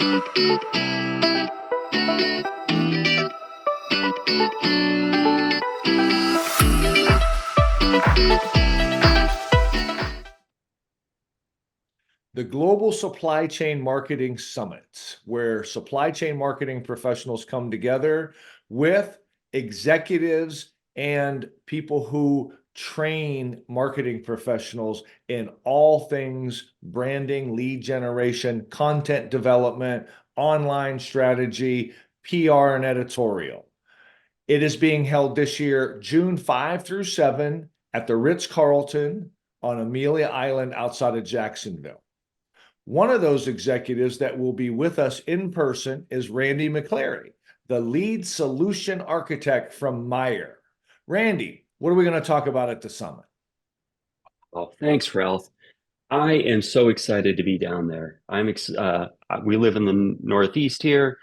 The Global Supply Chain Marketing Summit, where supply chain marketing professionals come together with executives and people who train marketing professionals in all things branding, lead generation, content development, online strategy, PR, and editorial. It is being held this year, June 5 through 7 at the Ritz-Carlton on Amelia Island outside of Jacksonville. One of those executives that will be with us in person is Randy McClary, the lead solution architect from Meyer. Randy, what are we going to talk about at the summit? Well, thanks, Ralph. I am so excited to be down there. We live in the Northeast here.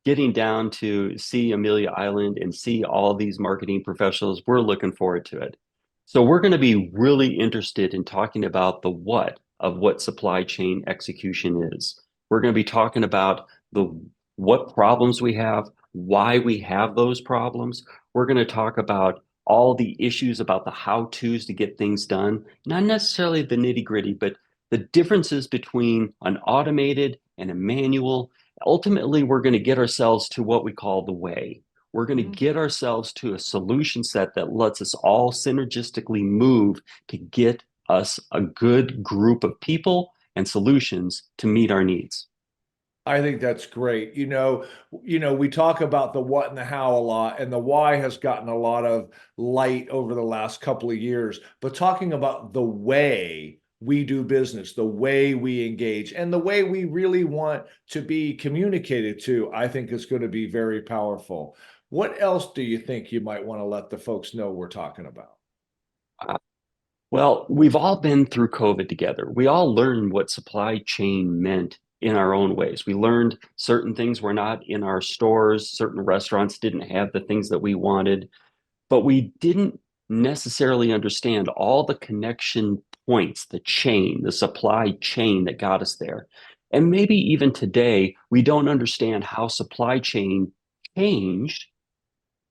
Getting down to see Amelia Island and see all these marketing professionals, we're looking forward to it. So we're going to be really interested in talking about the what of what supply chain execution is. We're going to be talking about the what problems we have, why we have those problems. We're going to talk about all the issues about the how-tos to get things done, not necessarily the nitty-gritty, but the differences between an automated and a manual. Ultimately, we're going to get ourselves to what we call the way. We're going to get ourselves to a solution set that lets us all synergistically move to get us a good group of people and solutions to meet our needs. I think that's great. We talk about the what and the how a lot, and the why has gotten a lot of light over the last couple of years. But talking about the way we do business, the way we engage, and the way we really want to be communicated to, I think is going to be very powerful. What else do you think you might want to let the folks know we're talking about? Uh, Well, we've all been through COVID together. We all learned what supply chain meant in our own ways. We learned certain things were not in our stores, certain restaurants didn't have the things that we wanted, but we didn't necessarily understand all the connection points, the chain, the supply chain that got us there. And maybe even today, we don't understand how supply chain changed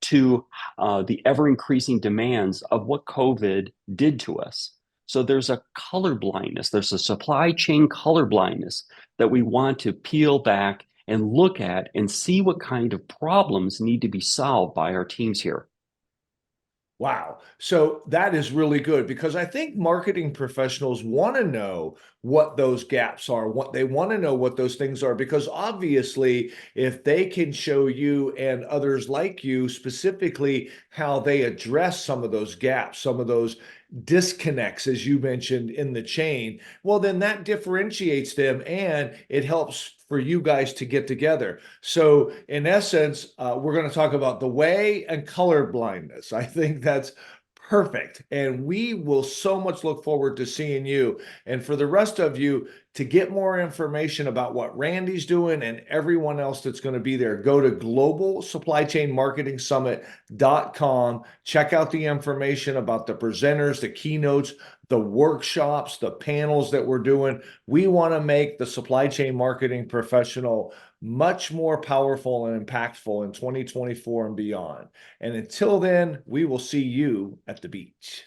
to the ever increasing demands of what COVID did to us. So there's a color blindness, there's a supply chain color blindness that we want to peel back and look at and see what kind of problems need to be solved by our teams here. Wow. So that is really good because I think marketing professionals want to know what those gaps are, what they want to know what those things are, because obviously, if they can show you and others like you specifically how they address some of those gaps, some of those disconnects, as you mentioned in the chain, well, then that differentiates them and it helps for you guys to get together. So, in essence, we're going to talk about the way and color blindness. I think that's perfect. And we will so much look forward to seeing you. And for the rest of you, to get more information about what Randy's doing and everyone else that's going to be there, go to globalsupplychainmarketingsummit.com. Check out the information about the presenters, the keynotes, the workshops, the panels that we're doing. We want to make the supply chain marketing professional much more powerful and impactful in 2024 and beyond. And until then, we will see you at the beach.